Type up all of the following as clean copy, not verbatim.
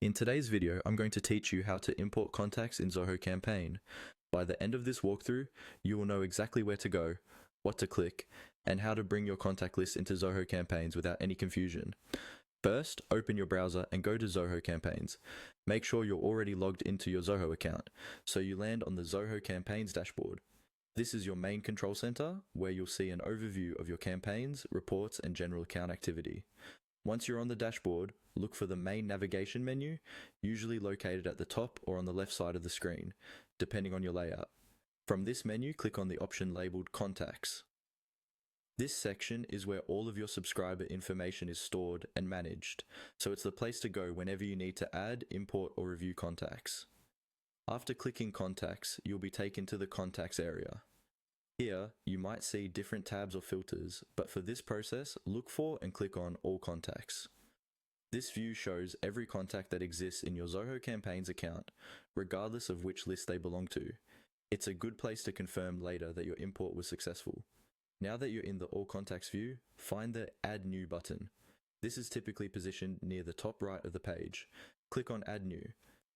In today's video, I'm going to teach you how to import contacts in Zoho Campaign. By the end of this walkthrough, you will know exactly where to go, what to click, and how to bring your contact list into Zoho Campaigns without any confusion. First, open your browser and go to Zoho Campaigns. Make sure you're already logged into your Zoho account, so you land on the Zoho Campaigns dashboard. This is your main control center, where you'll see an overview of your campaigns, reports, and general account activity. Once you're on the dashboard, look for the main navigation menu, usually located at the top or on the left side of the screen, depending on your layout. From this menu, click on the option labeled Contacts. This section is where all of your subscriber information is stored and managed, so it's the place to go whenever you need to add, import, or review contacts. After clicking Contacts, you'll be taken to the Contacts area. Here, you might see different tabs or filters, but for this process, look for and click on All Contacts. This view shows every contact that exists in your Zoho Campaigns account, regardless of which list they belong to. It's a good place to confirm later that your import was successful. Now that you're in the All Contacts view, find the Add New button. This is typically positioned near the top right of the page. Click on Add New.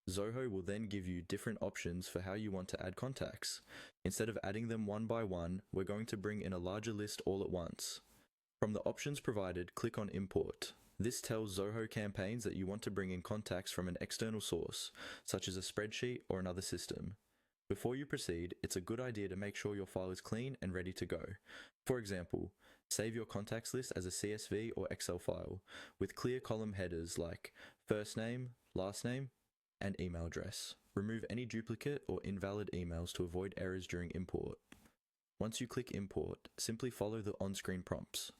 Zoho will then give you different options for how you want to add contacts. Instead of adding them one by one, we're going to bring in a larger list all at once. From the options provided, click on Import. This tells Zoho Campaigns that you want to bring in contacts from an external source, such as a spreadsheet or another system. Before you proceed, it's a good idea to make sure your file is clean and ready to go. For example, save your contacts list as a CSV or Excel file, with clear column headers like first name, last name, and email address. Remove any duplicate or invalid emails to avoid errors during import. Once you click Import, simply follow the on-screen prompts.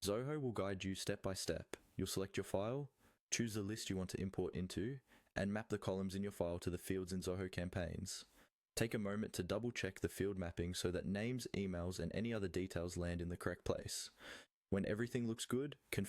Zoho will guide you step by step. You'll select your file, choose the list you want to import into, and map the columns in your file to the fields in Zoho Campaigns. Take a moment to double check the field mapping so that names, emails, and any other details land in the correct place. When everything looks good, confirm